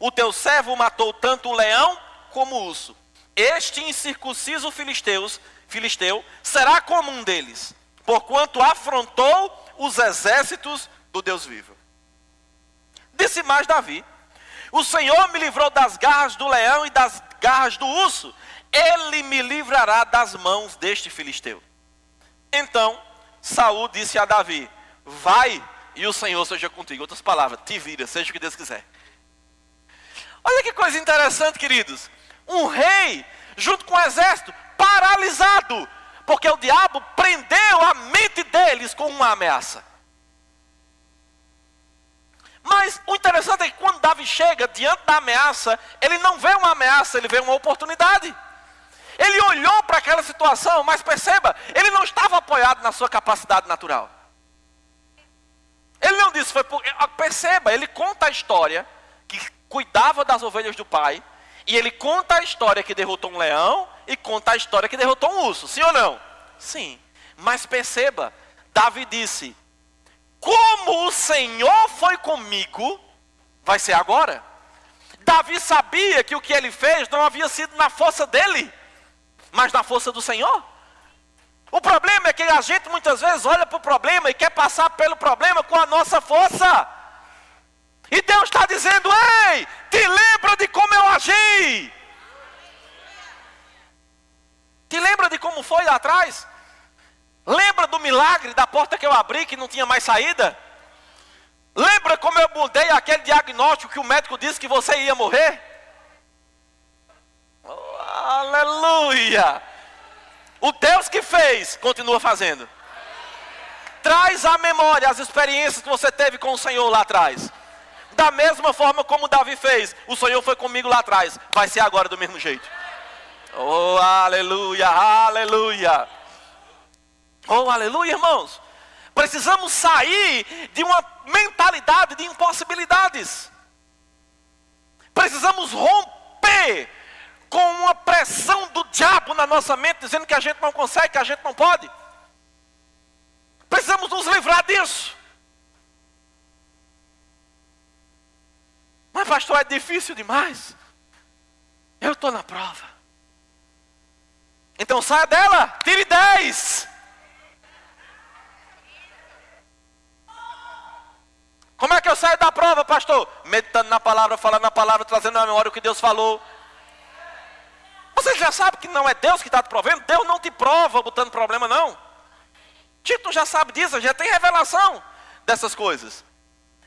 O teu servo matou tanto o leão como o urso. Este incircunciso filisteu será como um deles, porquanto afrontou os exércitos do Deus vivo. Disse mais Davi, o Senhor me livrou das garras do leão e das garras do urso. Ele me livrará das mãos deste filisteu. Então Saul disse a Davi, vai e o Senhor seja contigo. Outras palavras, te vira, seja o que Deus quiser. Olha que coisa interessante, queridos. Um rei junto com o exército paralisado, porque o diabo prendeu a mente deles com uma ameaça. Mas o interessante é que quando Davi chega diante da ameaça, ele não vê uma ameaça, ele vê uma oportunidade. Ele olhou para aquela situação, mas perceba, ele não estava apoiado na sua capacidade natural. Ele não disse, perceba, ele conta a história que cuidava das ovelhas do pai, e ele conta a história que derrotou um leão, e conta a história que derrotou um urso, sim ou não? Sim, mas perceba, Davi disse, como o Senhor foi comigo, vai ser agora. Davi sabia que o que ele fez não havia sido na força dele, mas na força do Senhor. O problema é que a gente muitas vezes olha para o problema e quer passar pelo problema com a nossa força. E Deus está dizendo, ei, te lembra de como eu agi? Te lembra de como foi lá atrás? Lembra do milagre da porta que eu abri que não tinha mais saída? Lembra como eu mudei aquele diagnóstico que o médico disse que você ia morrer? Oh, aleluia! O Deus que fez, continua fazendo. Traz à memória as experiências que você teve com o Senhor lá atrás. Da mesma forma como Davi fez, o Senhor foi comigo lá atrás, vai ser agora do mesmo jeito. Oh, aleluia, aleluia. Oh, aleluia, irmãos. Precisamos sair de uma mentalidade de impossibilidades. Precisamos romper com uma pressão do diabo na nossa mente, dizendo que a gente não consegue, que a gente não pode. Precisamos nos livrar disso. Mas pastor, é difícil demais. Eu estou na prova. Então saia dela, tire 10. Como é que eu saio da prova, pastor? Meditando na palavra, falando na palavra, trazendo na memória o que Deus falou. Você já sabe que não é Deus que está te provendo? Deus não te prova botando problema, não. Tito já sabe disso, já tem revelação dessas coisas.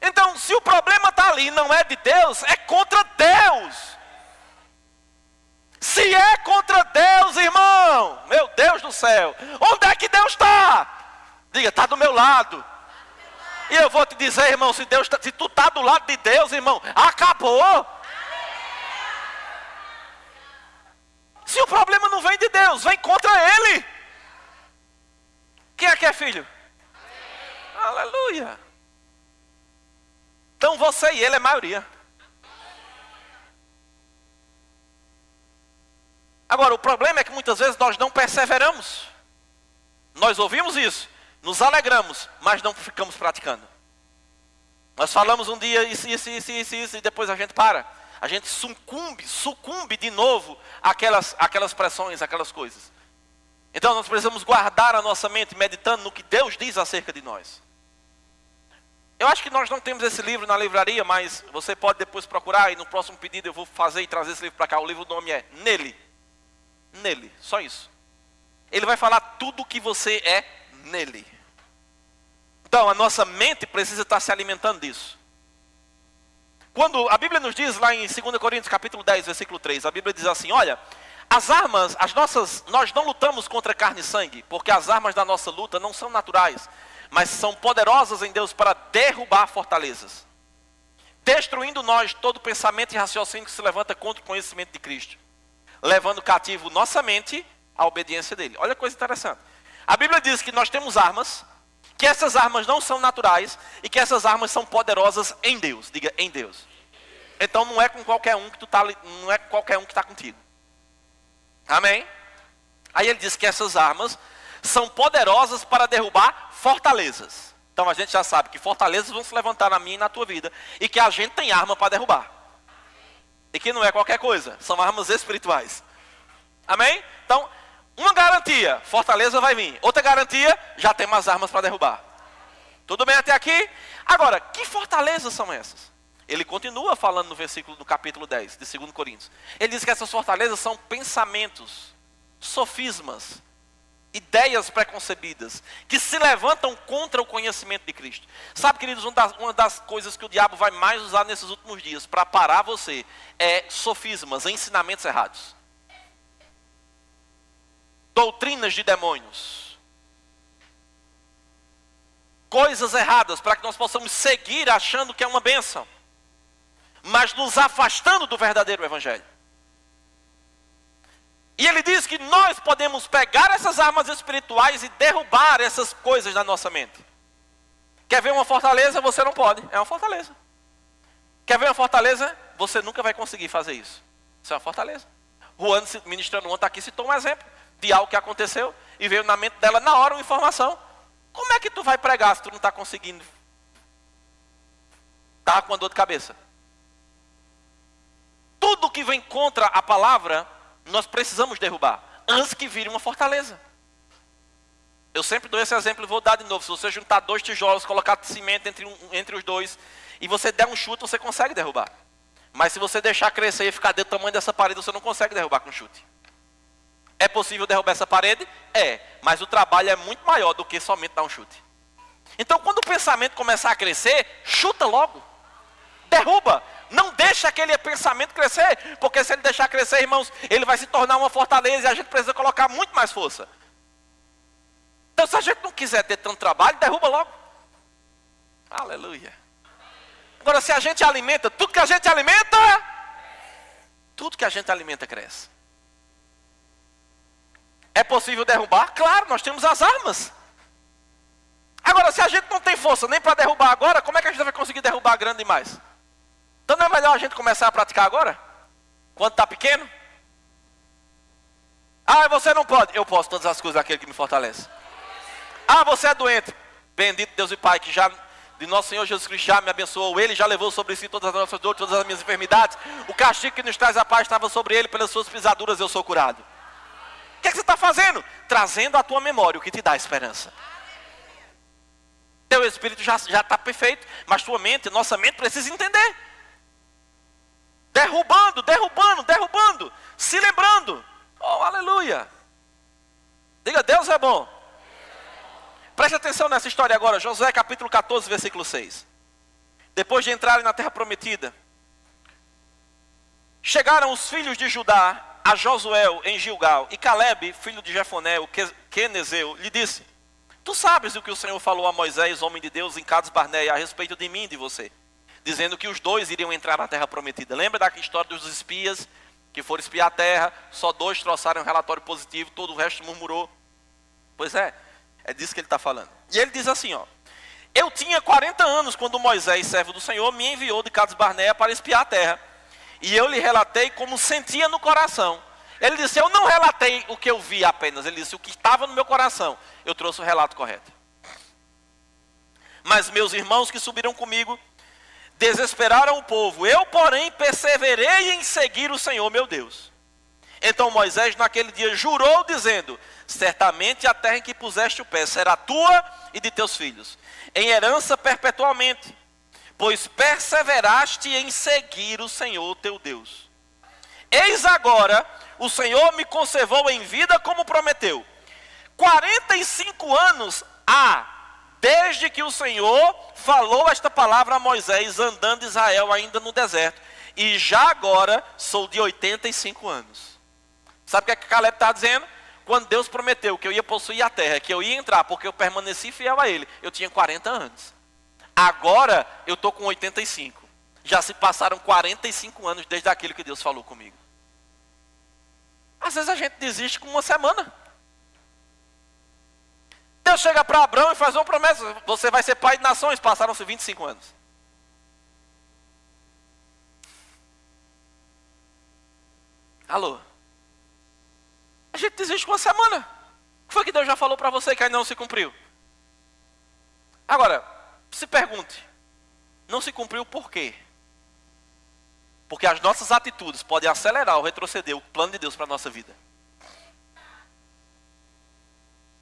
Então, se o problema está ali e não é de Deus, é contra Deus. Se é contra Deus, irmão, meu Deus do céu, onde é que Deus está? Diga, está do meu lado. E eu vou te dizer, irmão, se tu está do lado de Deus, irmão, acabou. Se o problema não vem de Deus, vem contra Ele. Quem é que é filho? Aleluia. Então você e ele é maioria. Agora, o problema é que muitas vezes nós não perseveramos. Nós ouvimos isso, nos alegramos, mas não ficamos praticando. Nós falamos um dia isso, e depois a gente para. A gente sucumbe de novo àquelas pressões, aquelas coisas. Então nós precisamos guardar a nossa mente meditando no que Deus diz acerca de nós. Eu acho que nós não temos esse livro na livraria, mas você pode depois procurar e no próximo pedido eu vou fazer e trazer esse livro para cá. O livro, o nome é Nele. Nele, só isso. Ele vai falar tudo o que você é nele. Então a nossa mente precisa estar se alimentando disso. Quando a Bíblia nos diz lá em 2 Coríntios capítulo 10, versículo 3, a Bíblia diz assim, olha, nós não lutamos contra carne e sangue, porque as armas da nossa luta não são naturais, mas são poderosas em Deus para derrubar fortalezas, destruindo nós todo pensamento e raciocínio que se levanta contra o conhecimento de Cristo, levando cativo nossa mente à obediência dele. Olha que coisa interessante. A Bíblia diz que nós temos armas, que essas armas não são naturais e que essas armas são poderosas em Deus. Diga, em Deus. Então não é com qualquer um que não é qualquer um que está contigo. Amém? Aí ele diz que essas armas são poderosas para derrubar fortalezas. Então a gente já sabe que fortalezas vão se levantar na minha e na tua vida e que a gente tem arma para derrubar. E que não é qualquer coisa, são armas espirituais. Amém? Então, uma garantia, fortaleza vai vir. Outra garantia, já tem umas armas para derrubar. Tudo bem até aqui? Agora, que fortalezas são essas? Ele continua falando no versículo do capítulo 10, de 2 Coríntios. Ele diz que essas fortalezas são pensamentos, sofismas, ideias preconcebidas, que se levantam contra o conhecimento de Cristo. Sabe, queridos, uma das coisas que o diabo vai mais usar nesses últimos dias para parar você é sofismas, ensinamentos errados. Doutrinas de demônios. Coisas erradas para que nós possamos seguir achando que é uma bênção, mas nos afastando do verdadeiro evangelho. E ele diz que nós podemos pegar essas armas espirituais e derrubar essas coisas na nossa mente. Quer ver uma fortaleza? Você não pode. É uma fortaleza. Quer ver uma fortaleza? Você nunca vai conseguir fazer isso. Isso é uma fortaleza. Juan, ministrando ontem aqui, citou um exemplo de algo que aconteceu e veio na mente dela na hora uma informação. Como é que tu vai pregar se tu não está conseguindo? Está com uma dor de cabeça. Tudo que vem contra a palavra, nós precisamos derrubar, antes que vire uma fortaleza. Eu sempre dou esse exemplo e vou dar de novo. Se você juntar 2 tijolos, colocar cimento entre os dois, e você der um chute, você consegue derrubar. Mas se você deixar crescer e ficar do tamanho dessa parede, você não consegue derrubar com chute. É possível derrubar essa parede? É, mas o trabalho é muito maior do que somente dar um chute. Então quando o pensamento começar a crescer, chuta logo. Derruba. Não deixa aquele pensamento crescer, porque se ele deixar crescer, irmãos, ele vai se tornar uma fortaleza e a gente precisa colocar muito mais força. Então se a gente não quiser ter tanto trabalho, derruba logo. Aleluia. Agora se a gente alimenta, tudo que a gente alimenta cresce. É possível derrubar? Claro, nós temos as armas. Agora se a gente não tem força nem para derrubar agora, como é que a gente vai conseguir derrubar grande demais? Então não é melhor a gente começar a praticar agora? Quando está pequeno? Ah, você não pode. Eu posso todas as coisas daquele que me fortalece. Ah, você é doente. Bendito Deus e Pai, que já de nosso Senhor Jesus Cristo já me abençoou. Ele já levou sobre si todas as nossas dores, todas as minhas enfermidades. O castigo que nos traz a paz estava sobre ele, pelas suas pisaduras eu sou curado. O que é que você está fazendo? Trazendo à tua memória o que te dá esperança. Teu espírito já está perfeito, mas tua mente, nossa mente precisa entender. Derrubando, se lembrando. Oh, aleluia. Diga, Deus é bom. Preste atenção nessa história agora, Josué capítulo 14, versículo 6. Depois de entrarem na terra prometida, chegaram os filhos de Judá a Josué em Gilgal, e Caleb, filho de Jefoné, o quenezeu, lhe disse: tu sabes o que o Senhor falou a Moisés, homem de Deus, em Cades Barneia, a respeito de mim e de você, dizendo que os dois iriam entrar na terra prometida. Lembra da história dos espias que foram espiar a terra, só 2 trouxeram um relatório positivo, todo o resto murmurou. Pois é, É disso que ele está falando. E ele diz assim, ó. Eu tinha 40 anos quando Moisés, servo do Senhor, me enviou de Cades Barnea para espiar a terra. E eu lhe relatei como sentia no coração. Ele disse, eu não relatei o que eu vi apenas. Ele disse, o que estava no meu coração. Eu trouxe o relato correto. Mas meus irmãos que subiram comigo desesperaram o povo. Eu, porém, perseverei em seguir o Senhor, meu Deus. Então Moisés naquele dia jurou, dizendo, certamente a terra em que puseste o pé será tua e de teus filhos, em herança perpetuamente, pois perseveraste em seguir o Senhor teu Deus. Eis agora, o Senhor me conservou em vida como prometeu. 45 anos há, desde que o Senhor falou esta palavra a Moisés, andando Israel ainda no deserto. E já agora sou de 85 anos. Sabe o que é que Caleb está dizendo? Quando Deus prometeu que eu ia possuir a terra, que eu ia entrar, porque eu permaneci fiel a Ele, eu tinha 40 anos. Agora eu estou com 85. Já se passaram 45 anos desde aquilo que Deus falou comigo. Às vezes a gente desiste com uma semana. Deus chega para Abraão e faz uma promessa. Você vai ser pai de nações. Passaram-se 25 anos. Alô? A gente desiste com uma semana. O que foi que Deus já falou para você que ainda não se cumpriu? Agora, se pergunte. Não se cumpriu por quê? Porque as nossas atitudes podem acelerar ou retroceder o plano de Deus para a nossa vida.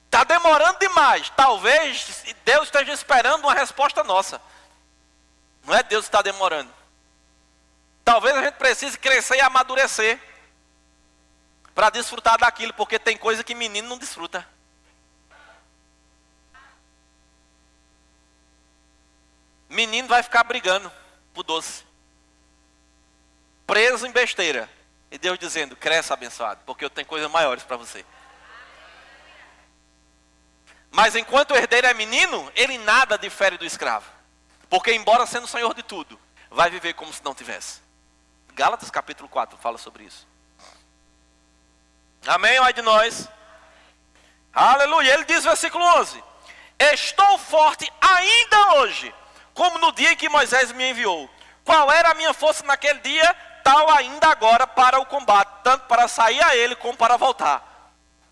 Está demorando demais. Talvez Deus esteja esperando uma resposta nossa. Não é Deus que está demorando. Talvez a gente precise crescer e amadurecer para desfrutar daquilo, porque tem coisa que menino não desfruta. Menino vai ficar brigando por doce. Preso em besteira. E Deus dizendo, cresce abençoado, porque eu tenho coisas maiores para você. Mas enquanto o herdeiro é menino, ele nada difere do escravo. Porque embora sendo senhor de tudo, vai viver como se não tivesse. Gálatas capítulo 4 fala sobre isso. Amém? Ai de nós. Aleluia. Ele diz versículo 11. Estou forte ainda hoje, como no dia em que Moisés me enviou. Qual era a minha força naquele dia? Tal ainda agora para o combate, tanto para sair a ele como para voltar.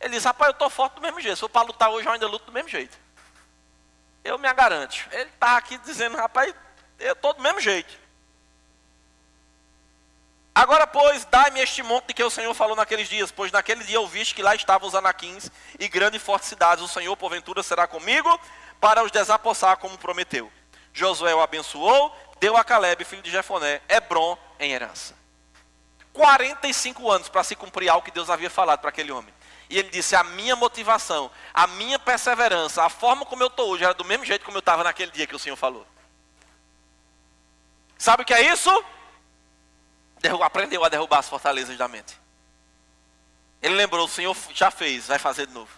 Ele diz, rapaz, eu estou forte do mesmo jeito. Se for para lutar hoje, eu ainda luto do mesmo jeito. Eu me garanto. Ele está aqui dizendo, rapaz, eu estou do mesmo jeito. Agora, pois, dai-me este monte de que o Senhor falou naqueles dias, pois naquele dia ouviste que lá estavam os anaquins e grandes e fortes cidades. O Senhor, porventura, será comigo para os desapossar, como prometeu. Josué o abençoou, deu a Caleb, filho de Jefoné, Hebrom em herança. 45 anos para se cumprir algo que Deus havia falado para aquele homem. E ele disse, a minha motivação, a minha perseverança, a forma como eu estou hoje, era do mesmo jeito como eu estava naquele dia que o Senhor falou. Sabe o que é isso? Aprendeu a derrubar as fortalezas da mente. Ele lembrou, o Senhor já fez, vai fazer de novo.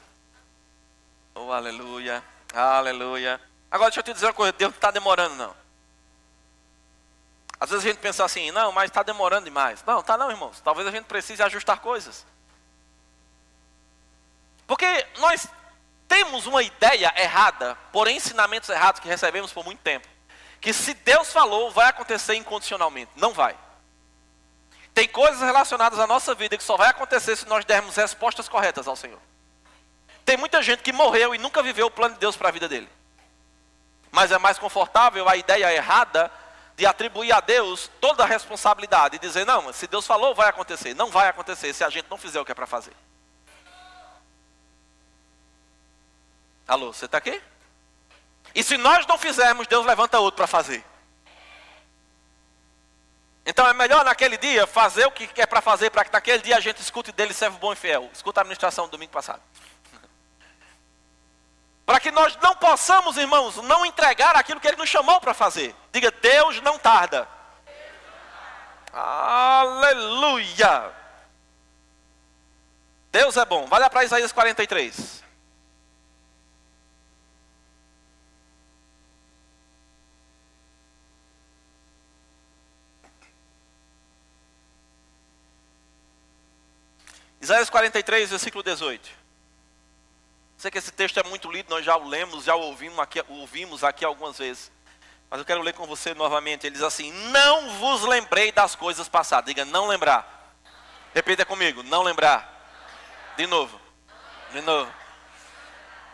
Oh, aleluia, aleluia. Agora deixa eu te dizer uma coisa, Deus não está demorando não. Às vezes a gente pensa assim, não, mas está demorando demais. Não, está não, irmãos. Talvez a gente precise ajustar coisas. Porque nós temos uma ideia errada, por ensinamentos errados que recebemos por muito tempo. Que se Deus falou, vai acontecer incondicionalmente. Não vai. Tem coisas relacionadas à nossa vida que só vai acontecer se nós dermos respostas corretas ao Senhor. Tem muita gente que morreu e nunca viveu o plano de Deus para a vida dele. Mas é mais confortável a ideia errada de atribuir a Deus toda a responsabilidade e dizer, não, se Deus falou, vai acontecer. Não vai acontecer se a gente não fizer o que é para fazer. Alô, você está aqui? E se nós não fizermos, Deus levanta outro para fazer. Então é melhor naquele dia fazer o que é para fazer, para que naquele dia a gente escute dele, servo bom e fiel. Escuta a administração do domingo passado. Para que nós não possamos, irmãos, não entregar aquilo que ele nos chamou para fazer. Diga, Deus não tarda. Aleluia. Deus é bom. Vai lá para Isaías 43. Isaías 43, versículo 18. Sei que esse texto é muito lido, nós já o lemos, já o ouvimos aqui algumas vezes. Mas eu quero ler com você novamente. Ele diz assim: não vos lembrei das coisas passadas. Diga, não lembrar. Repita comigo, não lembrar. De novo. De novo.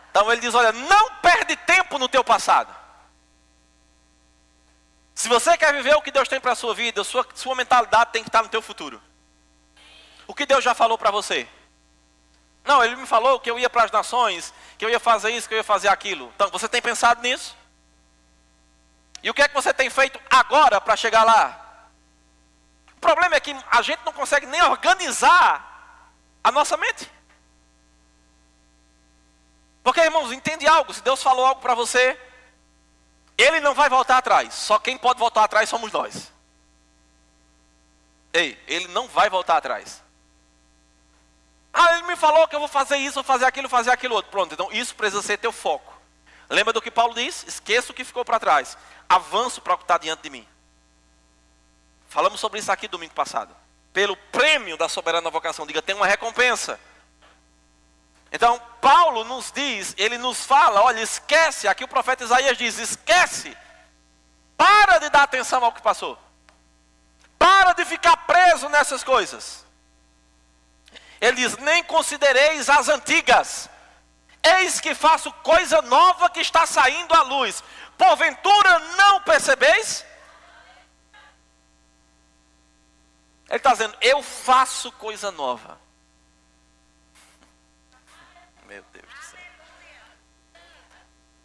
Então ele diz, olha, não perde tempo no teu passado. Se você quer viver o que Deus tem para a sua vida, sua mentalidade tem que estar no teu futuro. O que Deus já falou para você? Não, Ele me falou que eu ia para as nações, que eu ia fazer isso, que eu ia fazer aquilo. Então, você tem pensado nisso? E o que é que você tem feito agora para chegar lá? O problema é que a gente não consegue nem organizar a nossa mente. Porque, irmãos, entende algo, se Deus falou algo para você, Ele não vai voltar atrás. Só quem pode voltar atrás somos nós. Ei, Ele não vai voltar atrás. Ah, Ele me falou que eu vou fazer isso, vou fazer aquilo outro. Pronto, então isso precisa ser teu foco. Lembra do que Paulo diz? Esqueça o que ficou para trás. Avanço para o que está diante de mim. Falamos sobre isso aqui domingo passado. Pelo prêmio da soberana vocação. Diga, tem uma recompensa. Então, Paulo nos diz, ele nos fala, olha, esquece. Aqui o profeta Isaías diz, esquece. Para de dar atenção ao que passou. Para de ficar preso nessas coisas. Ele diz, nem considereis as antigas. Eis que faço coisa nova que está saindo à luz. Porventura não percebeis? Ele está dizendo, eu faço coisa nova. Meu Deus do céu.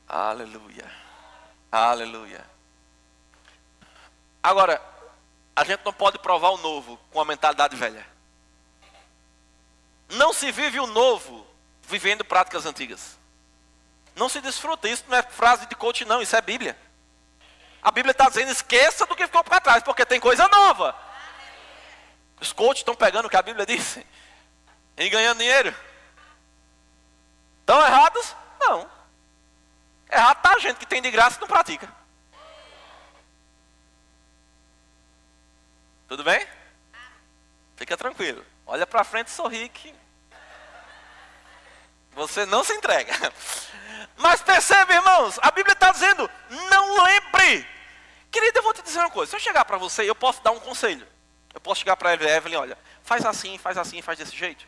Aleluia. Aleluia. Agora, a gente não pode provar o novo com a mentalidade velha. Não se vive o novo vivendo práticas antigas. Não se desfruta. Isso não é frase de coach, não. Isso é Bíblia. A Bíblia está dizendo, esqueça do que ficou para trás, porque tem coisa nova. Os coaches estão pegando o que a Bíblia disse e ganhando dinheiro. Estão errados? Não. Errado está a gente que tem de graça e não pratica. Tudo bem? Fica tranquilo. Olha para frente e sorri que você não se entrega. Mas percebe, irmãos, a Bíblia está dizendo, não lembre. Querido, eu vou te dizer uma coisa. Se eu chegar para você, eu posso dar um conselho. Eu posso chegar para a Evelyn, olha, faz assim, faz desse jeito.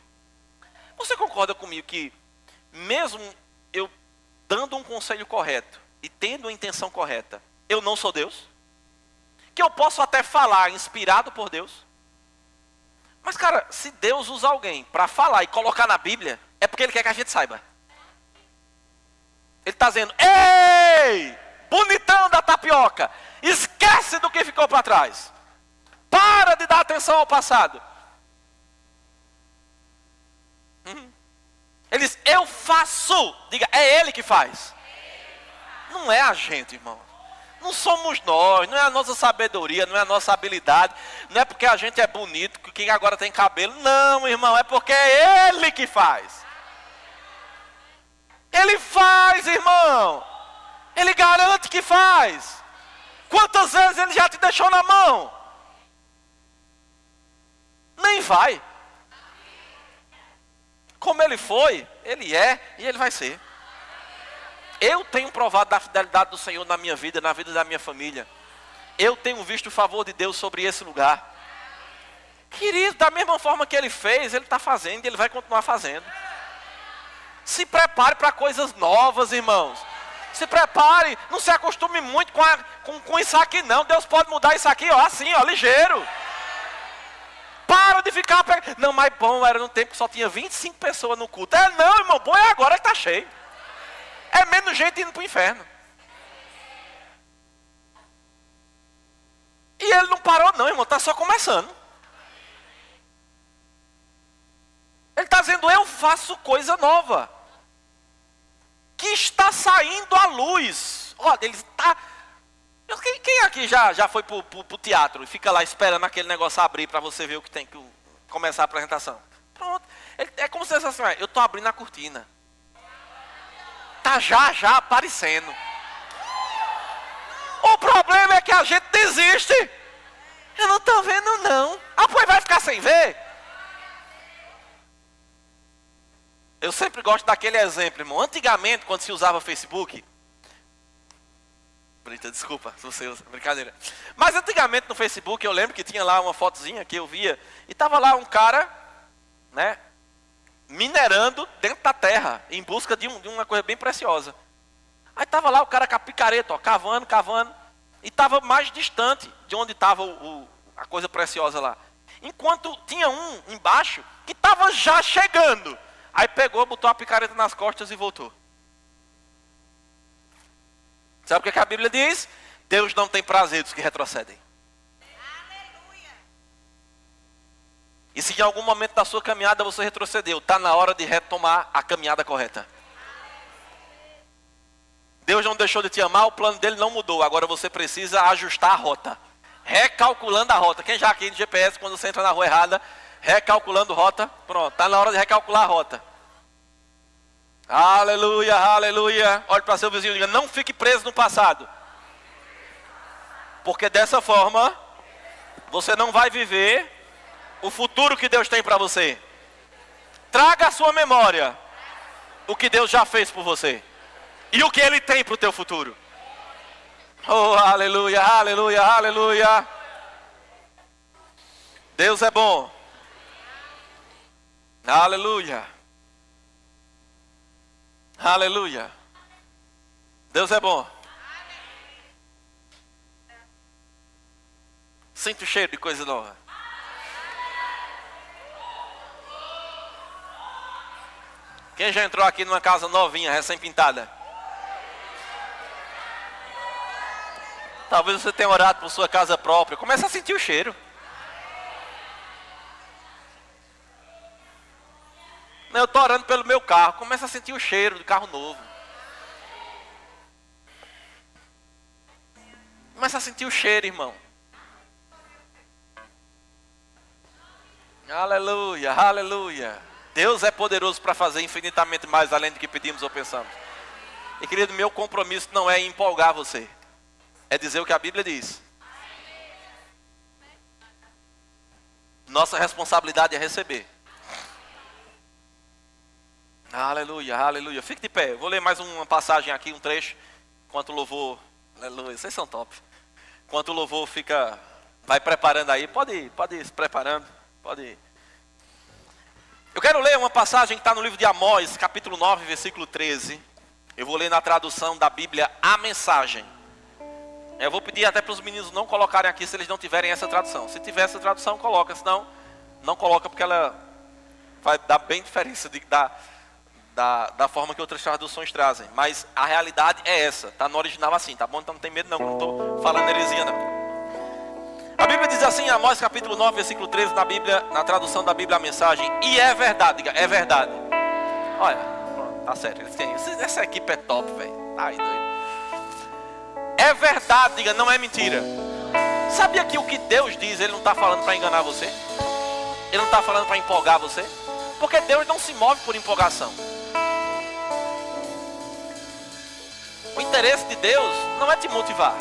Você concorda comigo que, mesmo eu dando um conselho correto e tendo a intenção correta, eu não sou Deus? Que eu posso até falar inspirado por Deus? Mas, cara, se Deus usa alguém para falar e colocar na Bíblia, é porque Ele quer que a gente saiba. Ele está dizendo, ei, bonitão da tapioca, esquece do que ficou para trás. Para de dar atenção ao passado. Ele diz, eu faço. Diga, é Ele que faz. Não é a gente, irmão. Não somos nós, não é a nossa sabedoria, não é a nossa habilidade, não é porque a gente é bonito, que agora tem cabelo. Não, irmão, é porque é Ele que faz. Ele faz, irmão. Ele garante que faz. Quantas vezes Ele já te deixou na mão? Nem vai. Como Ele foi, Ele é e Ele vai ser. Eu tenho provado da fidelidade do Senhor na minha vida, na vida da minha família. Eu tenho visto o favor de Deus sobre esse lugar. Querido, da mesma forma que Ele fez, Ele está fazendo e Ele vai continuar fazendo. Se prepare para coisas novas, irmãos. Se prepare, não se acostume muito com isso aqui não. Deus pode mudar isso aqui, ó, assim, ó, ligeiro. Para de ficar... Não, mas bom, era no tempo que só tinha 25 pessoas no culto. Não, irmão, bom é agora que está cheio. É menos gente indo para o inferno. E Ele não parou não, irmão, está só começando. Ele está dizendo, eu faço coisa nova. Que está saindo à luz. Olha, Ele está... Quem aqui já foi para o teatro e fica lá esperando aquele negócio abrir para você ver o que tem que começar a apresentação? Pronto. É como se fosse assim, eu estou abrindo a cortina. Está já aparecendo. O problema é que a gente desiste. Eu não estou vendo não. Ah, pois vai ficar sem ver? Eu sempre gosto daquele exemplo, irmão. Antigamente, quando se usava Facebook... Brita, desculpa se você usa, brincadeira. Mas antigamente no Facebook eu lembro que tinha lá uma fotozinha que eu via. E tava lá um cara, né, minerando dentro da terra, em busca de uma coisa bem preciosa. Aí tava lá o cara com a picareta, ó, cavando. E tava mais distante de onde estava a coisa preciosa lá. Enquanto tinha um embaixo que estava já chegando. Aí pegou, botou a picareta nas costas e voltou. Sabe o que a Bíblia diz? Deus não tem prazer dos que retrocedem. Aleluia. E se em algum momento da sua caminhada você retrocedeu, está na hora de retomar a caminhada correta. Deus não deixou de te amar, o plano dele não mudou. Agora você precisa ajustar a rota. Recalculando a rota. Quem já aqui de GPS, quando você entra na rua errada, recalculando rota, pronto, está na hora de recalcular a rota. Aleluia, aleluia. Olhe para seu vizinho e diga, não fique preso no passado. Porque dessa forma, você não vai viver o futuro que Deus tem para você. Traga à sua memória o que Deus já fez por você. E o que Ele tem para o teu futuro. Oh, aleluia, aleluia, aleluia. Deus é bom. Aleluia. Aleluia. Deus é bom. Sinto o cheiro de coisa nova. Quem já entrou aqui numa casa novinha, recém-pintada? Talvez você tenha orado por sua casa própria. Começa a sentir o cheiro. Eu estou orando pelo meu carro. Começa a sentir o cheiro do carro novo. Começa a sentir o cheiro, irmão. Aleluia, aleluia. Deus é poderoso para fazer infinitamente mais além do que pedimos ou pensamos. E querido, meu compromisso não é empolgar você. É dizer o que a Bíblia diz. Nossa responsabilidade é receber. Aleluia, aleluia. Fique de pé. Eu vou ler mais uma passagem aqui, um trecho. Enquanto o louvor... Aleluia, vocês são top. Enquanto o louvor vai preparando aí. Pode ir se preparando. Pode ir. Eu quero ler uma passagem que está no livro de Amós, capítulo 9, versículo 13. Eu vou ler na tradução da Bíblia, A Mensagem. Eu vou pedir até para os meninos não colocarem aqui se eles não tiverem essa tradução. Se tiver essa tradução, coloca. Senão, não coloca porque ela vai dar bem diferença da forma que outras traduções trazem. Mas a realidade é essa. Está no original assim, tá bom? Então não tem medo não estou falando heresia não. A Bíblia diz assim, em Amós capítulo 9, versículo 13, na tradução da Bíblia, a Mensagem. E é verdade, diga, é verdade. Olha, tá certo. Essa equipe é top, velho. Tá aí doido. É verdade, diga, não é mentira. Sabia que o que Deus diz, Ele não está falando para enganar você? Ele não está falando para empolgar você? Porque Deus não se move por empolgação. O interesse de Deus não é te motivar,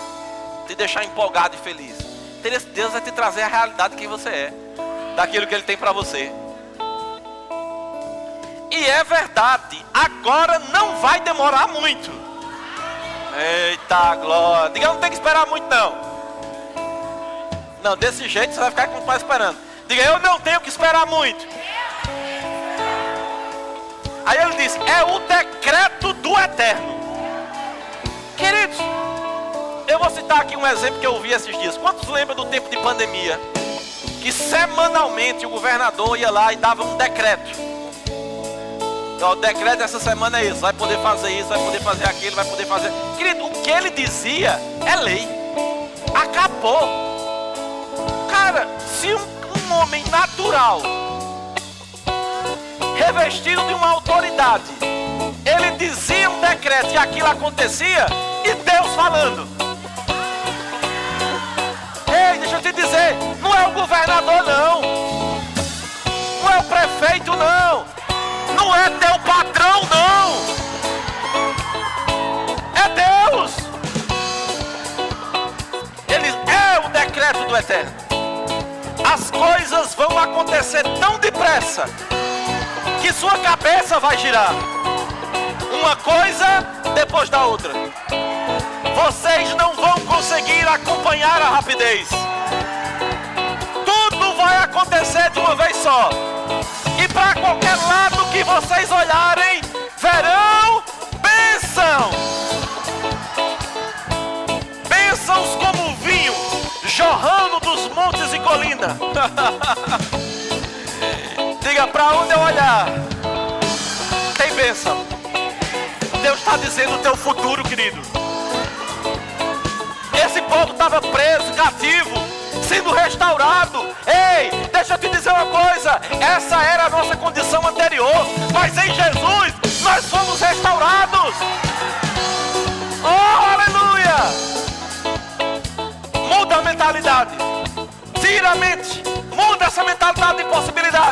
te deixar empolgado e feliz. O interesse de Deus é te trazer a realidade que você é, daquilo que Ele tem para você. E é verdade, agora não vai demorar muito. Eita glória. Diga, não tem que esperar muito não. Não, desse jeito você vai ficar com o pai esperando. Diga, eu não tenho que esperar muito. Aí ele diz, é o decreto do Eterno. Queridos, eu vou citar aqui um exemplo que eu ouvi esses dias. Quantos lembram do tempo de pandemia? Que semanalmente o governador ia lá e dava um decreto. Então, o decreto dessa semana é isso. Vai poder fazer isso, vai poder fazer aquilo, vai poder fazer... Querido, o que ele dizia é lei. Acabou. Cara, se um homem natural, revestido de uma autoridade, ele dizia um decreto e aquilo acontecia, e Deus falando. Ei, deixa eu te dizer, não é o governador não. Não é o prefeito não. Não é teu patrão, não. É Deus. Ele é o decreto do Eterno. As coisas vão acontecer tão depressa que que sua cabeça vai girar. Uma coisa depois da outra. Vocês não vão conseguir acompanhar a rapidez. Tudo vai acontecer de uma vez só. E para qualquer lado que vocês olharem, verão bênção. Bênçãos como vinho jorrando dos montes e colinas. Diga, para onde eu olhar, tem bênção. Deus está dizendo o teu futuro, querido. Esse povo estava preso, cativo, sendo restaurado. Ei, deixa eu te dizer uma coisa. Essa era a nossa condição anterior. Mas em Jesus, nós fomos restaurados. Oh, aleluia! Muda a mentalidade. Tira a mente. Muda essa mentalidade de impossibilidade.